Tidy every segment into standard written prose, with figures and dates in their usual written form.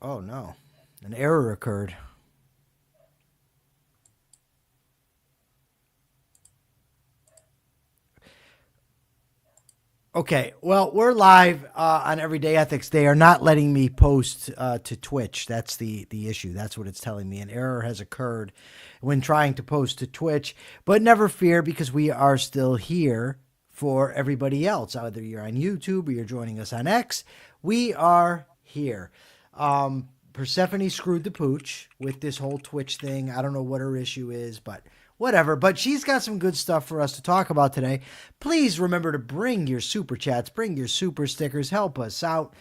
Oh no, an error occurred. Okay, well, we're live on Everyday Ethics. They are not letting me post to Twitch. That's the issue. That's what it's telling me. An error has occurred when trying to post to Twitch, but never fear because we are still here for everybody else. Either you're on YouTube or you're joining us on X, we are here. Persephone screwed the pooch with this whole Twitch thing. I don't know what her issue is, but whatever. But she's got some good stuff for us to talk about today. Please remember to bring your super chats, bring your super stickers, help us out.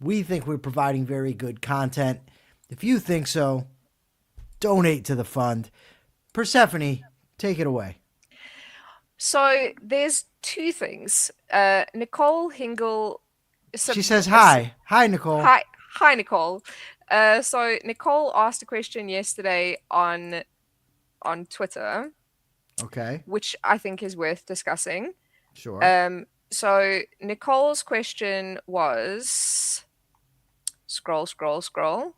We think we're providing very good content. If you think so, donate to the fund. Persephone, take it away. So there's two things. Nicole Hingle. She says hi. Hi, Nicole. Hi, Nicole. So Nicole asked a question yesterday on Twitter, Okay, which I think is worth discussing. sure. So Nicole's question was scroll.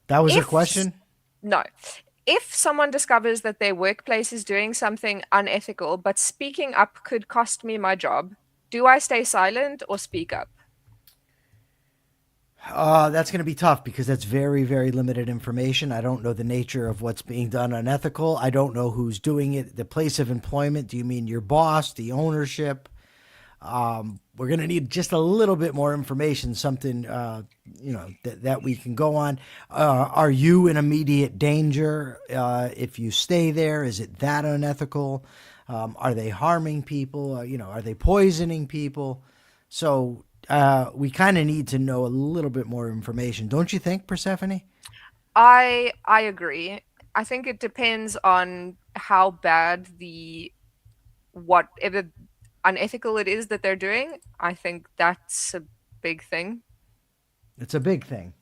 That was her If question? no, if someone discovers that their workplace is doing something unethical, but speaking up could cost me my job, do I stay silent or speak up? That's going to be tough because that's very, very limited information. I don't know the nature of what's being done unethical. I don't know who's doing it. The place of employment. Do you mean your boss, the ownership? We're going to need just a little bit more information, something that we can go on. Are you in immediate danger if you stay there? Is it that unethical? Are they harming people? Are they poisoning people? So we kind of need to know a little bit more information, don't you think, Persephone? I agree. I think it depends on how bad the whatever unethical it is that they're doing. I think that's a big thing. It's a big thing.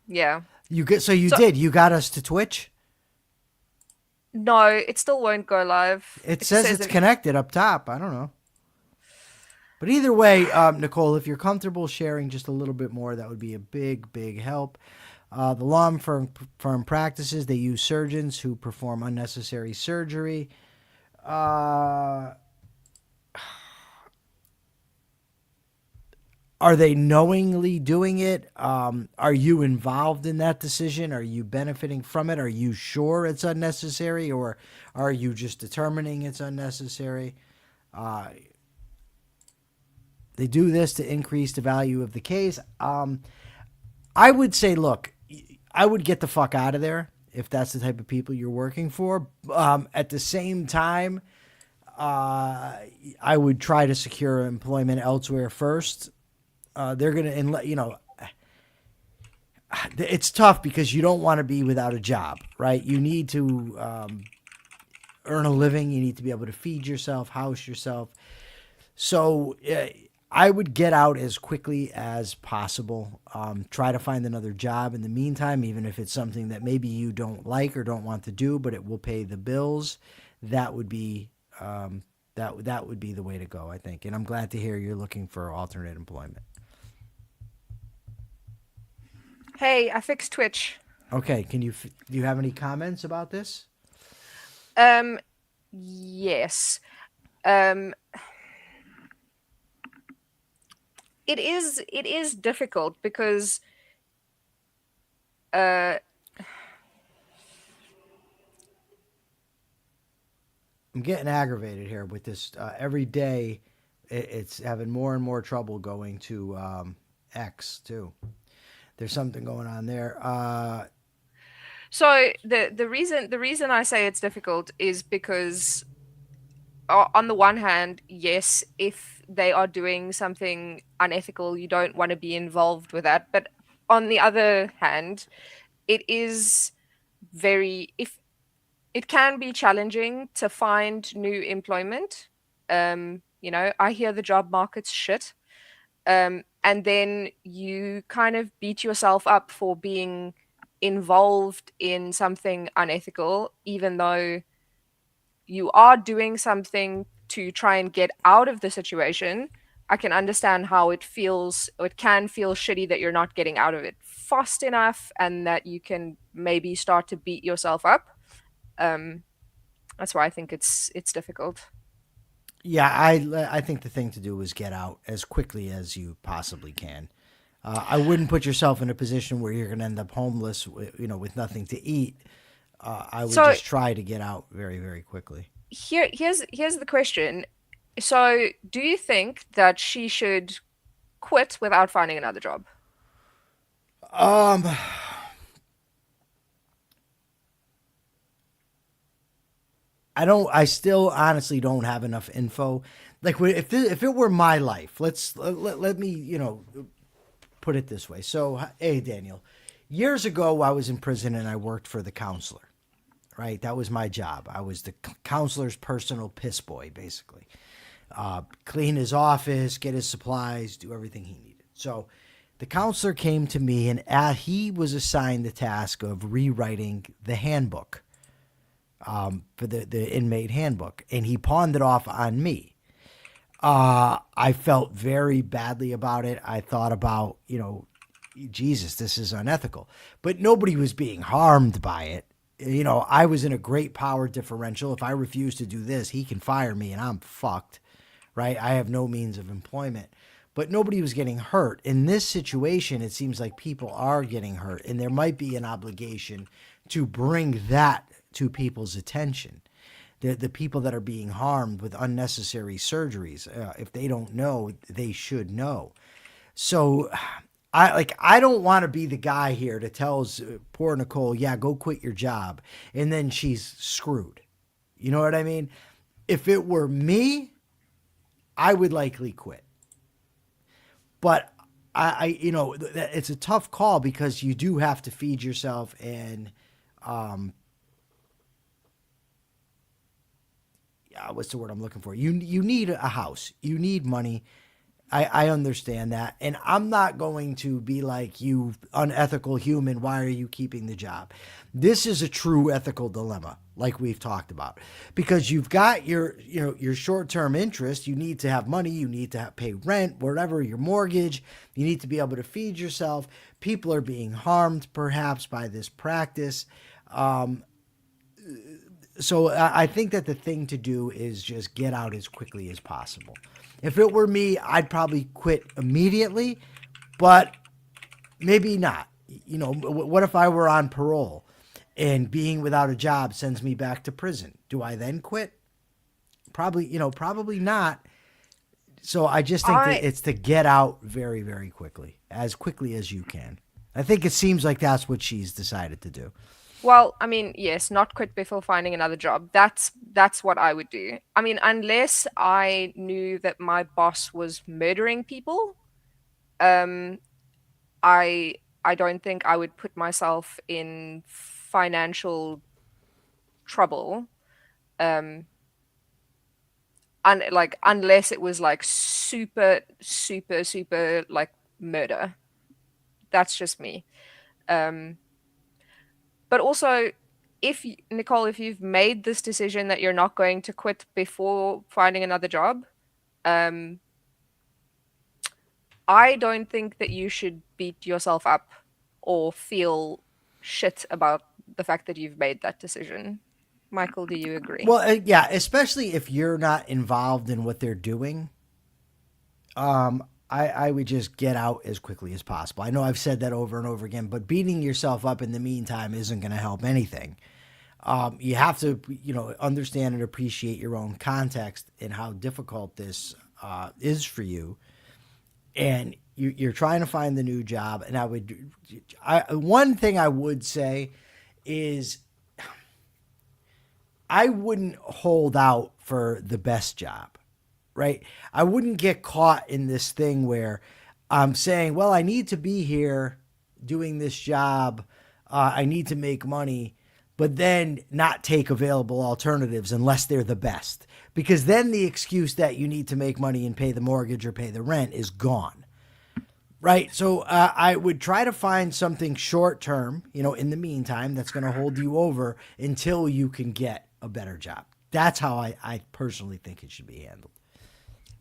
Yeah. You So did. You got us to Twitch. no, it still won't go live. It It just says says it's connected up top. I don't know. But either way, Nicole, if you're comfortable sharing just a little bit more, that would be a big, big help. The law firm practices, they use surgeons who perform unnecessary surgery. Uh, are they knowingly doing it? Are you involved in that decision? Are you benefiting from it? Are you sure it's unnecessary, or are you just determining it's unnecessary? Uh, they do this to increase the value of the case. I would say, look, I would get the fuck out of there if that's the type of people you're working for. At the same time, I would try to secure employment elsewhere first. They're gonna, and it's tough because you don't want to be without a job, right? You need to earn a living. You need to be able to feed yourself, house yourself. So I would get out as quickly as possible. Try to find another job in the meantime, even if it's something that maybe you don't like or don't want to do, but it will pay the bills. That would be that would be the way to go, I think. And I'm glad to hear you're looking for alternate employment. hey, I fixed Twitch. Okay, do you have any comments about this? Um yes. Um it is difficult because uh I'm getting aggravated here with this. Every day, it's having more and more trouble going to X too. There's something going on there. so the reason I say it's difficult is because on the one hand, yes, if they are doing something unethical, you don't want to be involved with that. But on the other hand, it is very if it can be challenging to find new employment. I hear the job market's shit. And then you kind of beat yourself up for being involved in something unethical, even though you are doing something to try and get out of the situation, I can understand how it feels, or it can feel shitty that you're not getting out of it fast enough and that you can maybe start to beat yourself up. Um, that's why I think it's difficult. Yeah, I think the thing to do is get out as quickly as you possibly can. I wouldn't put yourself in a position where you're going to end up homeless, with nothing to eat. I would So just try to get out very, very quickly. here's the question. So do you think that she should quit without finding another job? Um, I don't. I still honestly don't have enough info. Like if it were my life, let me put it this way. So hey Daniel, years ago I was in prison and I worked for the counselor. Right, that was my job. I was the counselor's personal piss boy, basically. Clean his office, get his supplies, do everything he needed. So the counselor came to me and he was assigned the task of rewriting the handbook for the inmate handbook, and he pawned it off on me. I felt very badly about it. I thought about, Jesus, this is unethical. But nobody was being harmed by it. I was in a great power differential. If I refuse to do this, he can fire me and I'm fucked, right? I have no means of employment. But nobody was getting hurt. In this situation, it seems like people are getting hurt, and there might be an obligation to bring that to people's attention. The people that are being harmed with unnecessary surgeries, if they don't know, they should know. So I don't want to be the guy here that tells poor Nicole, yeah, go quit your job, and then she's screwed. You know what I mean? If it were me, I would likely quit. But it's a tough call because you do have to feed yourself, and what's the word I'm looking for? You need a house. You need money. I understand that. And I'm not going to be like, you unethical human, why are you keeping the job? This is a true ethical dilemma, like we've talked about. Because you've got your short-term interest, you need to have money, you need to pay rent, whatever, your mortgage, you need to be able to feed yourself. People are being harmed perhaps by this practice. So I think that the thing to do is just get out as quickly as possible. If it were me, I'd probably quit immediately, but maybe not. What if I were on parole and being without a job sends me back to prison? Do I then quit? Probably not. So I just think that I it's to get out very, very quickly, as quickly as you can. I think it seems like that's what she's decided to do. Well, I mean, yes, not quit before finding another job. That's what I would do. I mean, unless I knew that my boss was murdering people, um, I don't think I would put myself in financial trouble. Um, unless it was like super, super, super like murder. That's just me. Um, but also, Nicole, if you've made this decision that you're not going to quit before finding another job, um, I don't think that you should beat yourself up or feel shit about the fact that you've made that decision. Michael, do you agree? Well, yeah, especially if you're not involved in what they're doing. I would just get out as quickly as possible. I know I've said that over and over again, but beating yourself up in the meantime isn't going to help anything. You have to, understand and appreciate your own context and how difficult this is for you. And you're trying to find the new job. And one thing I would say is I wouldn't hold out for the best job, right? I wouldn't get caught in this thing where I'm saying, well, I need to be here doing this job. I need to make money, but then not take available alternatives unless they're the best. Because then the excuse that you need to make money and pay the mortgage or pay the rent is gone. Right. So I would try to find something short term, in the meantime, that's going to hold you over until you can get a better job. That's how I personally think it should be handled.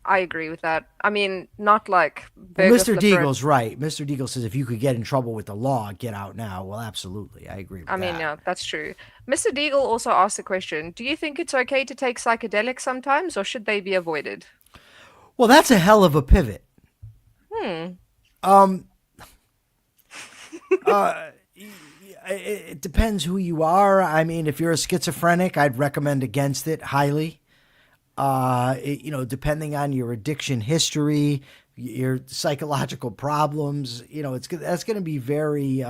I agree with that. I mean, not like Well, burger Mr. flipper. Deagle's right. Mr. Deagle says if you could get in trouble with the law, get out now. Well, absolutely. I agree with I mean, that. yeah, that's true. Mr. Deagle also asked the question, do you think it's okay to take psychedelics sometimes, or should they be avoided? Well, that's a hell of a pivot. Hmm. Um, it depends who you are. I mean, if you're a schizophrenic, I'd recommend against it highly. Depending on your addiction history, your psychological problems, that's going to be very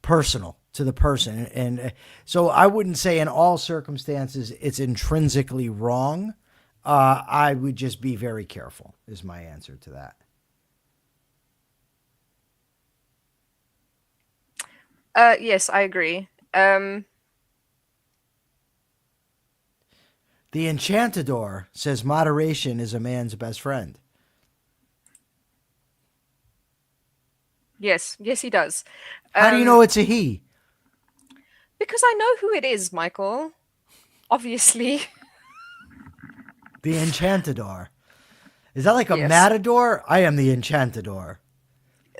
personal to the person, and so I wouldn't say in all circumstances it's intrinsically wrong. I would just be very careful. Is my answer to that. Yes, I agree. The Enchantador says moderation is a man's best friend. Yes, yes, he does. How do you know it's a he? Because I know who it is, Michael. Obviously. The Enchantador. Is that like a Yes. matador? I am the Enchantador.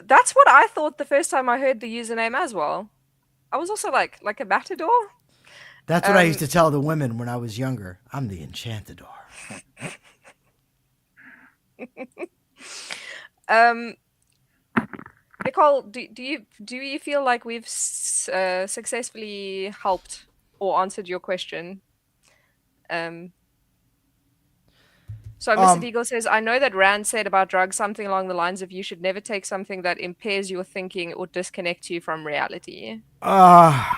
That's what I thought the first time I heard the username as well. I was also like a matador. That's what I used Um, to tell the women when I was younger. I'm the Enchantador. um, Nicole, do you feel like we've successfully helped or answered your question? Um, so Mr. Um, Deagle says, I know that Rand said about drugs something along the lines of you should never take something that impairs your thinking or disconnects you from reality. uh,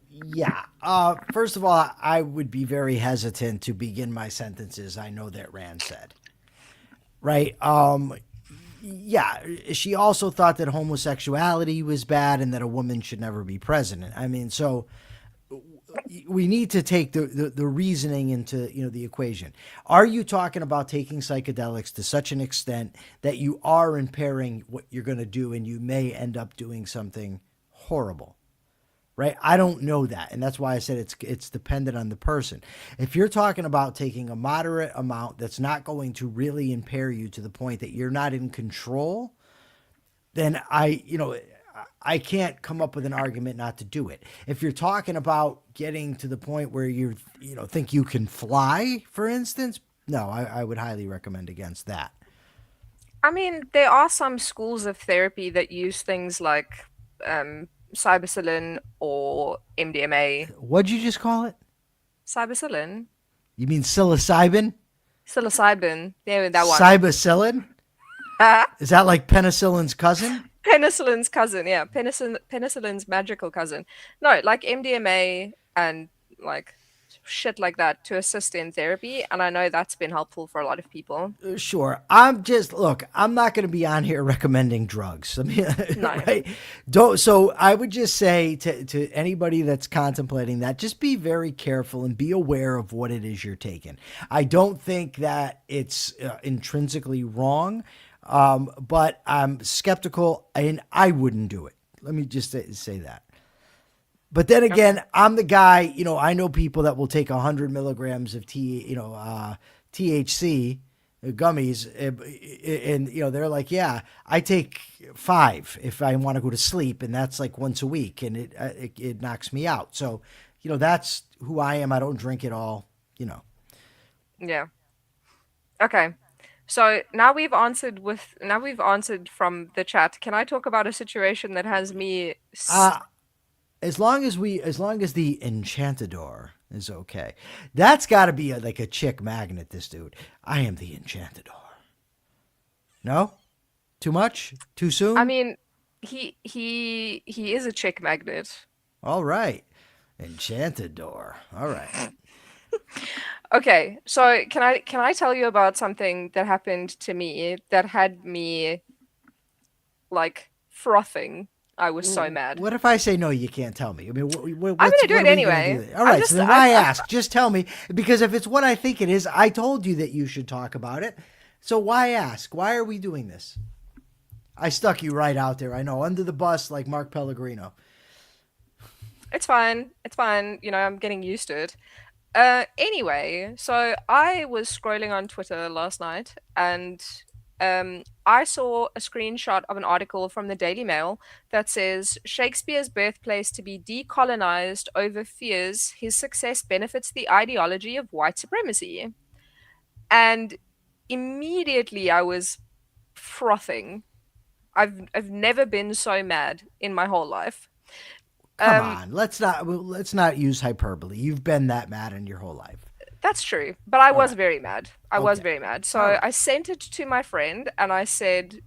yeah. First of all, I would be very hesitant to begin my sentences. I know that Rand said. Right? Yeah. She also thought that homosexuality was bad and that a woman should never be president. I mean, so we need to take the reasoning into the equation. Are you talking about taking psychedelics to such an extent that you are impairing what you're going to do and you may end up doing something horrible? Right? I don't know that, and that's why I said it's dependent on the person. If you're talking about taking a moderate amount that's not going to really impair you to the point that you're not in control, then I can't come up with an argument not to do it. If you're talking about getting to the point where think you can fly, for instance, no, I would highly recommend against that. I mean, there are some schools of therapy that use things like cyberpsilin or MDMA. What'd you just call it? Cyberpsilin? You mean psilocybin? Psilocybin. Yeah, that one. Cybacillin? Is that like penicillin's cousin? Penicillin's cousin, yeah. Penicillin's magical cousin. No, like MDMA and like shit like that to assist in therapy. And I know that's been helpful for a lot of people. Sure. I'm not going to be on here recommending drugs. I mean, No. right? Don't. So I would just say to anybody that's contemplating that, just be very careful and be aware of what it is you're taking. I don't think that it's intrinsically wrong, but I'm skeptical and I wouldn't do it. Let me just say that. But then Okay. again, I'm the guy, I know people that will take 100 milligrams of THC gummies, and they're like, yeah, I take 5 if I want to go to sleep, and that's like once a week, and it knocks me out. So, that's who I am. I don't drink it all. Yeah. Okay. So now we've answered from the chat. Can I talk about a situation that has me Uh, as long as the Enchantador is okay, that's got to be like a chick magnet. This dude, I am the Enchantador. No, too much, too I soon. mean, he is a chick magnet. All right, Enchantador. All right. Okay, so can I tell you about something that happened to me that had me like frothing? I was so mad. What if I say no? You can't tell me. I mean, I'm gonna do what it are we gonna do? anyway. All I'm right. So just then why ask? Just tell me, because if it's what I think it is, I told you that you should talk about it. So why ask? Why are we doing this? I stuck you right out there. I know, under the bus like Mark Pellegrino. It's fine. It's fine. I'm getting used to it. Anyway, so I was scrolling on Twitter last night and I saw a screenshot of an article from the Daily Mail that says Shakespeare's birthplace to be decolonized over fears his success benefits the ideology of white supremacy. And immediately I was frothing. I've never been so mad in my whole life. Come Um, on, let's not use hyperbole. You've been that mad in your whole life. That's true, but I All was right. very mad. I was Okay. very mad. All So right. I sent it to my friend and I said,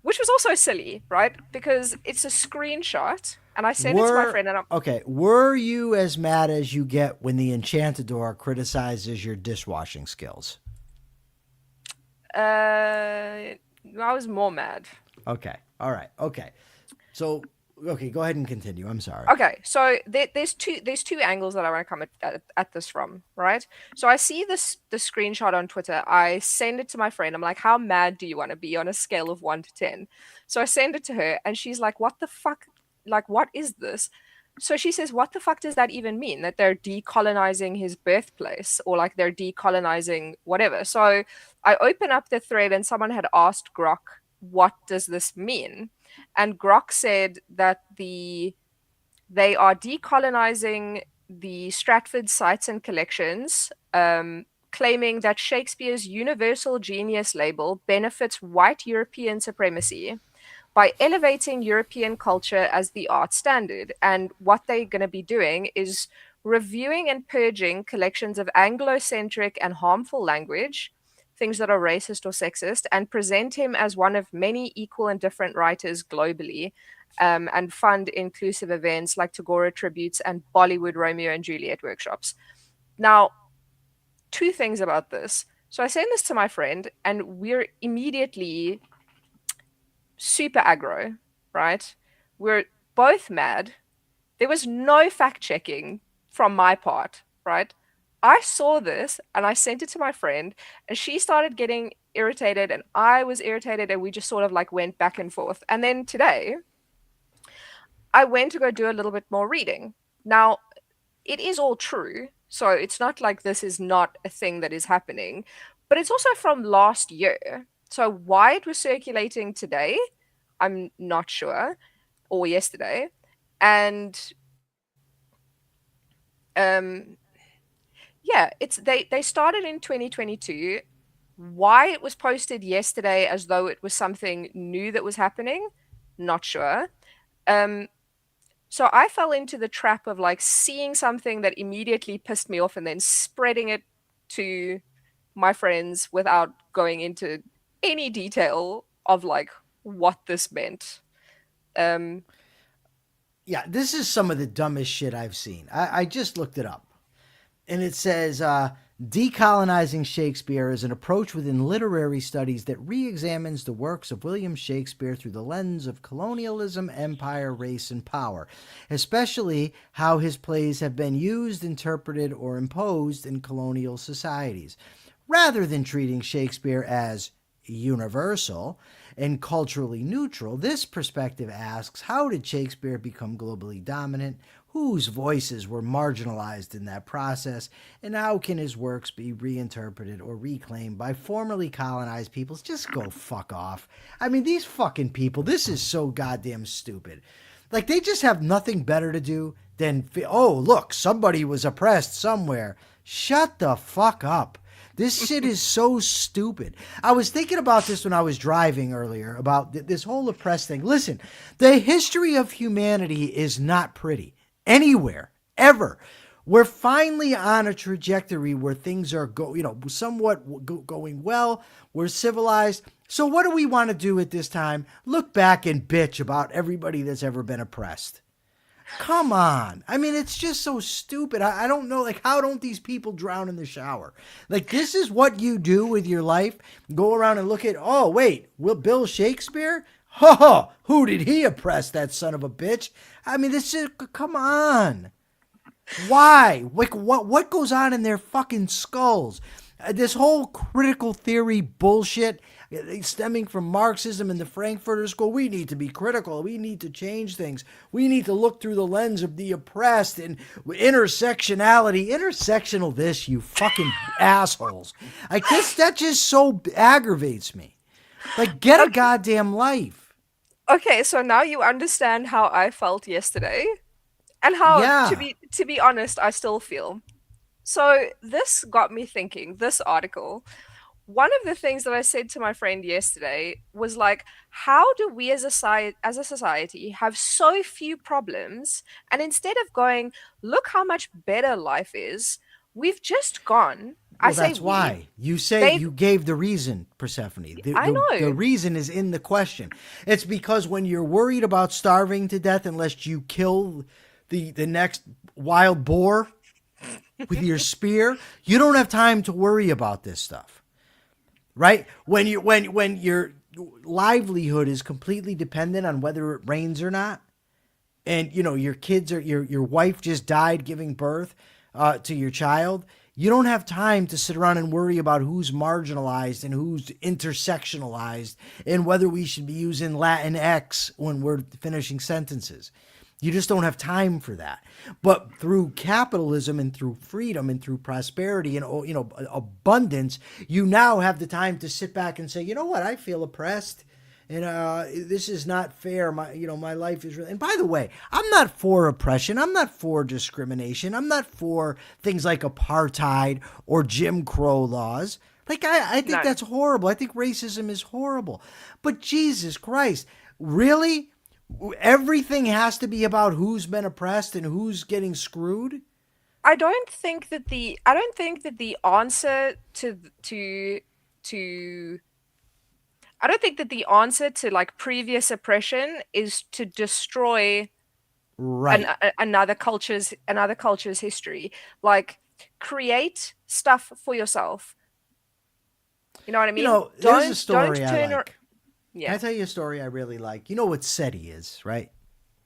which was also silly, right? Because it's a screenshot and I sent it to my Were friend and I'm, okay. Were you as mad as you get when the Enchantador criticizes your dishwashing skills? I was more mad. Okay. All right. Okay. So, okay, go ahead and continue. I'm sorry. Okay, so there's two angles that I want to come at this from, right? So I see the screenshot on Twitter. I send it to my friend. I'm like, how mad do you want to be on a scale of 1 to 10? So I send it to her, and she's like, what the fuck? Like, what is this? So she says, what the fuck does that even mean? That they're decolonizing his birthplace, or like they're decolonizing whatever. So I open up the thread, and someone had asked Grok, what does this mean? And Grok said that they are decolonizing the Stratford sites and collections, claiming that Shakespeare's universal genius label benefits white European supremacy by elevating European culture as the art standard. And what they're going to be doing is reviewing and purging collections of Anglo-centric and harmful language, things that are racist or sexist, and present him as one of many equal and different writers globally, and fund inclusive events like Tagore tributes and Bollywood Romeo and Juliet workshops. Now, two things about this. So I send this to my friend, and we're immediately super aggro, right? We're both mad. There was no fact checking from my part, right? I saw this and I sent it to my friend, and she started getting irritated, and I was irritated, and we just sort of like went back and forth. And then today, I went to go do a little bit more reading. Now, it is all true. So it's not like this is not a thing that is happening, but it's also from last year. So why it was circulating today, I'm not sure, or yesterday. And um yeah, it's they started in 2022. Why it was posted yesterday as though it was something new that was happening, not sure. Um So I fell into the trap of like seeing something that immediately pissed me off and then spreading it to my friends without going into any detail of like what this meant. Um, Yeah, this is some of the dumbest shit I've seen. I just looked it up. And it says decolonizing Shakespeare is an approach within literary studies that re examines the works of William Shakespeare through the lens of colonialism, empire, race, and power, especially how his plays have been used, interpreted, or imposed in colonial societies. Rather than treating Shakespeare as universal and culturally neutral, this perspective asks, how did Shakespeare become globally dominant? Whose voices were marginalized in that process? And how can his works be reinterpreted or reclaimed by formerly colonized peoples? Just go fuck off. I mean, these fucking people, this is so goddamn stupid. Like, they just have nothing better to do than, oh, look, somebody was oppressed somewhere. Shut the fuck up. This shit is so stupid. I was thinking about this when I was driving earlier about this whole oppressed thing. Listen, the history of humanity is not pretty anywhere, ever. We're finally on a trajectory where things are somewhat going well. We're civilized. So what do we want to do at this time? Look back and bitch about everybody that's ever been oppressed. Come on. I mean, it's just so stupid. I don't know. Like, how don't these people drown in the shower? Like, this is what you do with your life? Go around and look at, oh, wait, Bill Shakespeare? Oh, who did he oppress, that son of a bitch? I mean, this is, come on. Why? Like, what goes on in their fucking skulls? this whole critical theory bullshit stemming from Marxism and the Frankfurter School. We need to be critical. We need to change things. We need to look through the lens of the oppressed and intersectionality. Intersectional this, you fucking assholes. I guess that just so aggravates me. Like, get a goddamn life. Okay, so now you understand how I felt yesterday and how Yeah. to be honest, I still feel. So this got me thinking, this article. One of the things that I said to my friend yesterday was like, how do we as a society have so few problems? And instead of going, look how much better life is, we've just gone. I Well, say that's we. why you say They've you gave the reason, Persephone. I The know. reason is in the question. It's because when you're worried about starving to death, unless you kill the next wild boar with your spear, you don't have time to worry about this stuff, right? When your livelihood is completely dependent on whether it rains or not, and your kids are your wife just died giving birth to your child. You don't have time to sit around and worry about who's marginalized and who's intersectionalized and whether we should be using Latin X when we're finishing sentences. You just don't have time for that. But through capitalism and through freedom and through prosperity and abundance, you now have the time to sit back and say, you know what, I feel oppressed. And this is not fair. My life is really. And by the way, I'm not for oppression. I'm not for discrimination. I'm not for things like apartheid or Jim Crow laws. Like I think No. that's horrible. I think racism is horrible. But Jesus Christ, really? Everything has to be about who's been oppressed and who's getting screwed? I don't think that the answer to I don't think that the answer to like previous oppression is to destroy Right. another culture's history. Like create stuff for yourself. You know what I mean? There's a Don't story I turn like. Can I yeah. tell you a story I really like? You know what SETI is, right?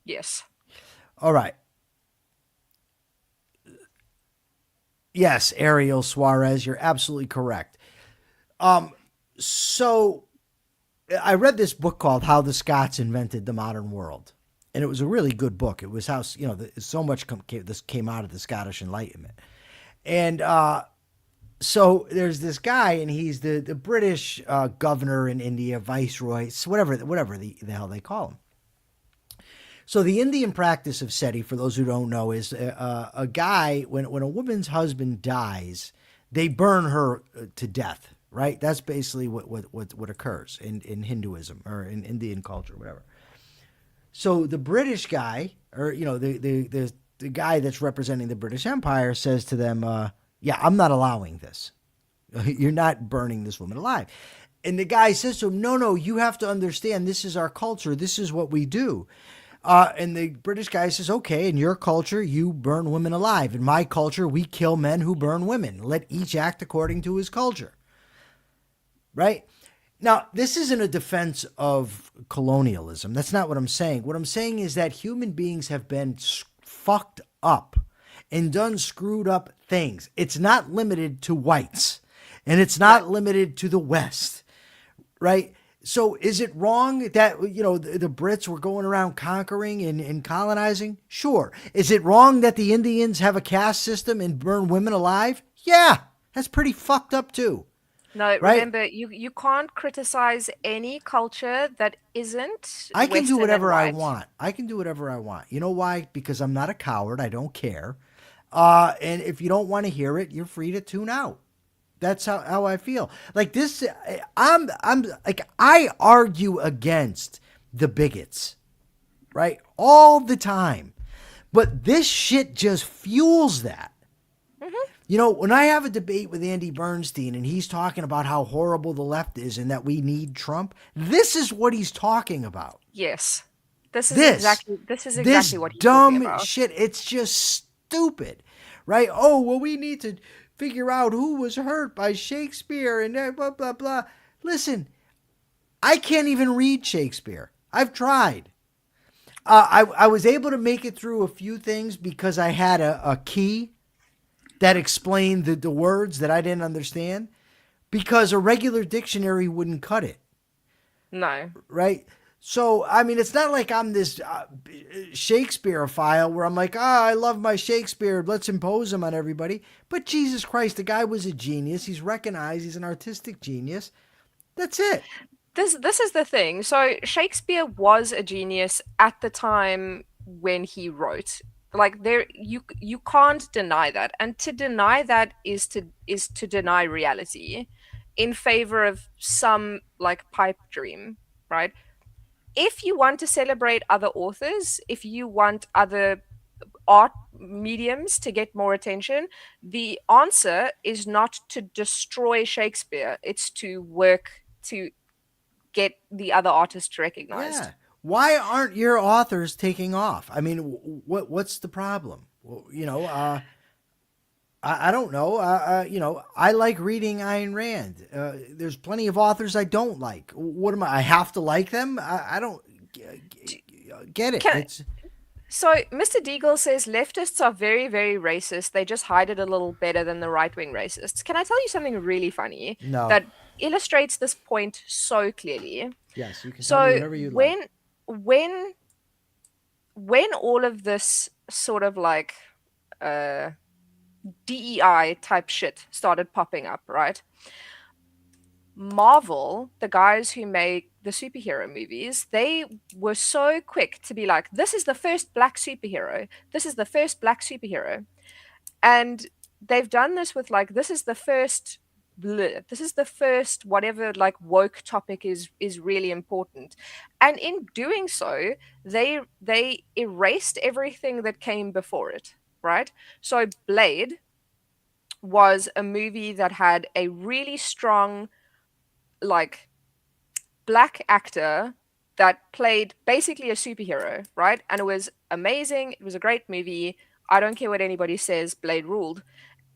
Yes. All right. Yes, Ariel Suarez, you're absolutely correct. So I read this book called How the Scots Invented the Modern World. And it was a really good book. It was how, so much this came out of the Scottish Enlightenment. And so there's this guy, and he's the British governor in India, viceroy, whatever the hell they call him. So the Indian practice of SETI, for those who don't know, is a guy, when a woman's husband dies, they burn her to death, right? That's basically what occurs in Hinduism or in Indian culture, whatever. So the British guy, or the guy that's representing the British Empire, says to them, "Yeah, I'm not allowing this. You're not burning this woman alive." And the guy says to him, "No, you have to understand. This is our culture. This is what we do." And the British guy says, "Okay, in your culture, you burn women alive. In my culture, we kill men who burn women. Let each act according to his culture." Right? Now, this isn't a defense of colonialism. That's not what I'm saying. What I'm saying is that human beings have been fucked up and done screwed up things. It's not limited to whites, and it's not limited to the West, right? So is it wrong that, the Brits were going around conquering and colonizing? Sure. Is it wrong that the Indians have a caste system and burn women alive? Yeah, that's pretty fucked up too. No, Right? remember you can't criticize any culture that isn't I can do Western and whatever I white. want. I can do whatever I want. You know why? Because I'm not a coward. I don't care. And if you don't want to hear it, you're free to tune out. That's how I feel. Like this, I'm like, I argue against the bigots, right? All the time. But this shit just fuels that. When I have a debate with Andy Bernstein and he's talking about how horrible the left is and that we need Trump, this is what he's talking about. Yes. This is This, exactly what he's talking dumb about. shit. It's just stupid, right? Oh, well, we need to figure out who was hurt by Shakespeare and blah, blah, blah. Listen, I can't even read Shakespeare. I've tried. I was able to make it through a few things because I had a key that explained the words that I didn't understand, because a regular dictionary wouldn't cut it, No. right? So, I mean, it's not like I'm this Shakespeare-ophile where I'm like, I love my Shakespeare. Let's impose him on everybody. But Jesus Christ, the guy was a genius. He's recognized. He's an artistic genius. That's it. This is the thing. So Shakespeare was a genius at the time when he wrote. Like there you can't deny that. And to deny that is to deny reality in favor of some like pipe dream, right? If you want to celebrate other authors, if you want other art mediums to get more attention, the answer is not to destroy Shakespeare, it's to work to get the other artists recognized. Yeah. Why aren't your authors taking off? I mean, what's the problem? Well, I don't know. I like reading Ayn Rand. There's plenty of authors I don't like. What am I? I have to like them? I don't get it. Can, so Mr. Deagle says leftists are very, very racist. They just hide it a little better than the right-wing racists. Can I tell you something really funny No. that illustrates this point so clearly? Yes, you can tell me So whatever you like. when when all of this sort of like DEI type shit started popping up, right? Marvel, the guys who make the superhero movies, they were so quick to be like, this is the first black superhero. This is the first black superhero. And they've done this with like, this is the first whatever like woke topic is really important. And in doing so, they erased everything that came before it, right? So Blade was a movie that had a really strong like black actor that played basically a superhero, right? And it was amazing. It was a great movie. I don't care what anybody says, Blade ruled.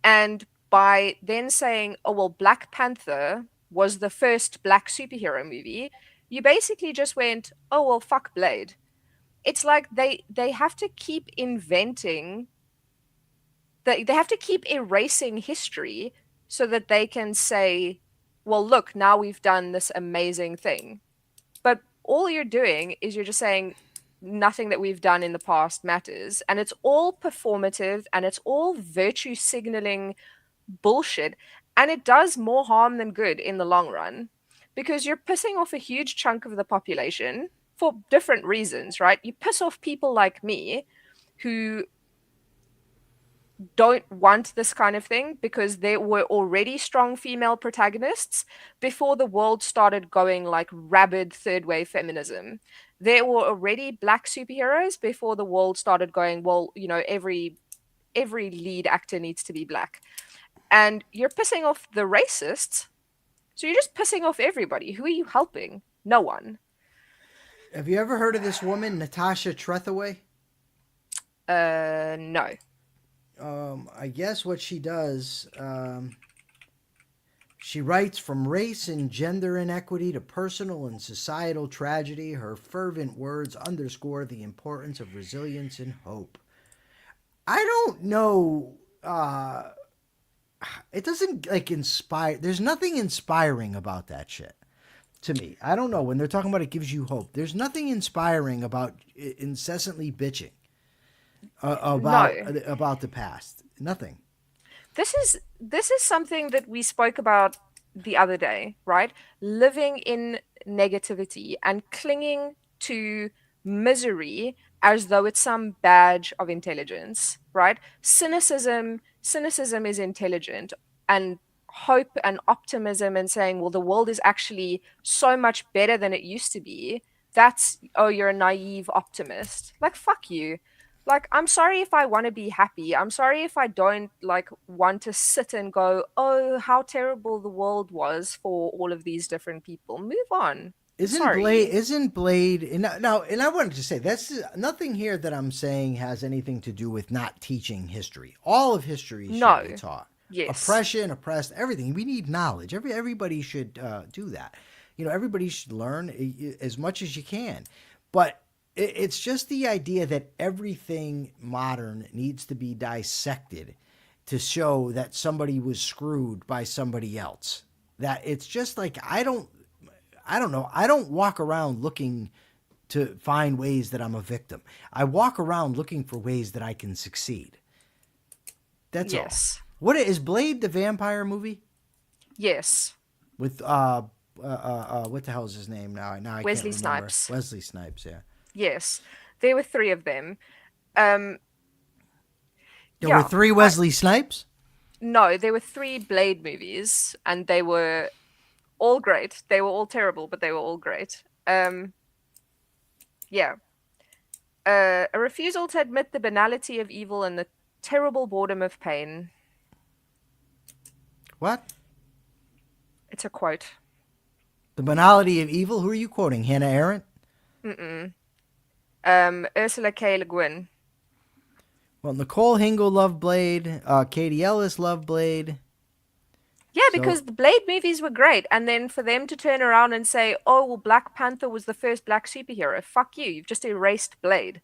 And by then saying, oh, well, Black Panther was the first black superhero movie, you basically just went, oh, well, fuck Blade. It's like they have to keep inventing, they have to keep erasing history so that they can say, well, look, now we've done this amazing thing. But all you're doing is you're just saying nothing that we've done in the past matters. And it's all performative and it's all virtue signaling bullshit. And it does more harm than good in the long run because you're pissing off a huge chunk of the population for different reasons, right? You piss off people like me who don't want this kind of thing because there were already strong female protagonists before the world started going like rabid third wave feminism. There were already black superheroes before the world started going, well, every lead actor needs to be black. And you're pissing off the racists, so you're just pissing off everybody. Who are you helping? No one. Have you ever heard of this woman, Natasha Trethewey? No. I guess what she does, she writes from race and gender inequity to personal and societal tragedy. Her fervent words underscore the importance of resilience and hope. I don't know. It doesn't like inspire. There's nothing inspiring about that shit to me. I don't know. When they're talking about it gives you hope, there's nothing inspiring about incessantly bitching about the past. Nothing. This is something that we spoke about the other day, right? Living in negativity and clinging to misery as though it's some badge of intelligence, right? Cynicism is intelligent, and hope and optimism and saying, well, the world is actually so much better than it used to be. That's, oh, you're a naive optimist. Like, fuck you. Like, I'm sorry if I want to be happy. I'm sorry if I don't like want to sit and go, oh, how terrible the world was for all of these different people. Move on. Isn't Blade and now and I wanted to say that's nothing here that I'm saying has anything to do with not teaching history. All of history should be taught. Yes. Oppression, oppressed, everything. We need knowledge. Everybody should do that. Everybody should learn as much as you can. But it's just the idea that everything modern needs to be dissected to show that somebody was screwed by somebody else. That it's just like I don't know. I don't walk around looking to find ways that I'm a victim. I walk around looking for ways that I can succeed. That's all. Yes. What is Blade the vampire movie Yes. with what the hell is his name now? Now I can't Wesley remember. Snipes. Wesley Snipes, yeah. Yes. There were three of them. Um, There were yeah. 3 Wesley Snipes? No, there were three Blade movies, and they were all great. They were all terrible, but they were all great. Yeah. A refusal to admit the banality of evil and the terrible boredom of pain. What? It's a quote. The banality of evil? Who are you quoting? Hannah Arendt? Ursula K. Le Guin. Well, Nicole Hingle loved Blade. Katie Ellis loved Blade. Yeah, So- because the Blade movies were great, and then for them to turn around and say, "Oh, well, Black Panther was the first black superhero." Fuck you! You've just erased Blade.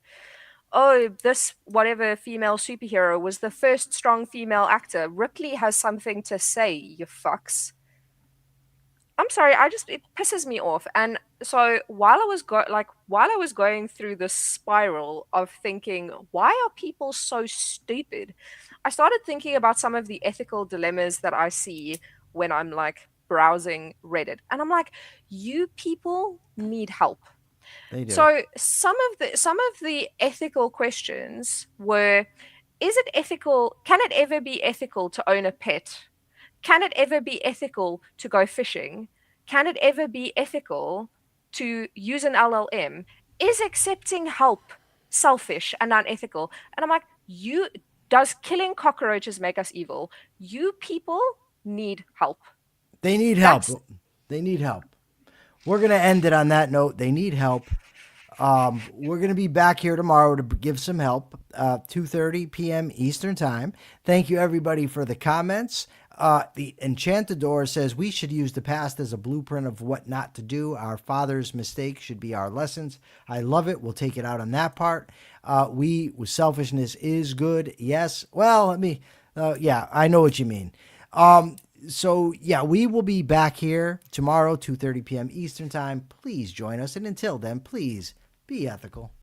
Oh, this whatever female superhero was the first strong female actor. Ripley has something to say, you fucks. I'm sorry, it pisses me off. And so while I was going through this spiral of thinking, why are people so stupid? I started thinking about some of the ethical dilemmas that I see when I'm like browsing Reddit. And I'm like, you people need help. They do. So some of the ethical questions were, is it ethical? Can it ever be ethical to own a pet? Can it ever be ethical to go fishing? Can it ever be ethical to use an LLM? Is accepting help selfish and unethical? And I'm like, does killing cockroaches make us evil? You people need help. They need help. That's- They need help. We're going to end it on that note. They need help. We're going to be back here tomorrow to give some help, 2:30 p.m. Eastern Time. Thank you, everybody, for the comments. The Enchantador says we should use the past as a blueprint of what not to do. Our father's mistakes should be our lessons. I love it. We'll take it out on that part. Selfishness is good. Yes. Well, yeah, I know what you mean. So, yeah, we will be back here tomorrow, 2:30 p.m. Eastern Time. Please join us. And until then, please be ethical.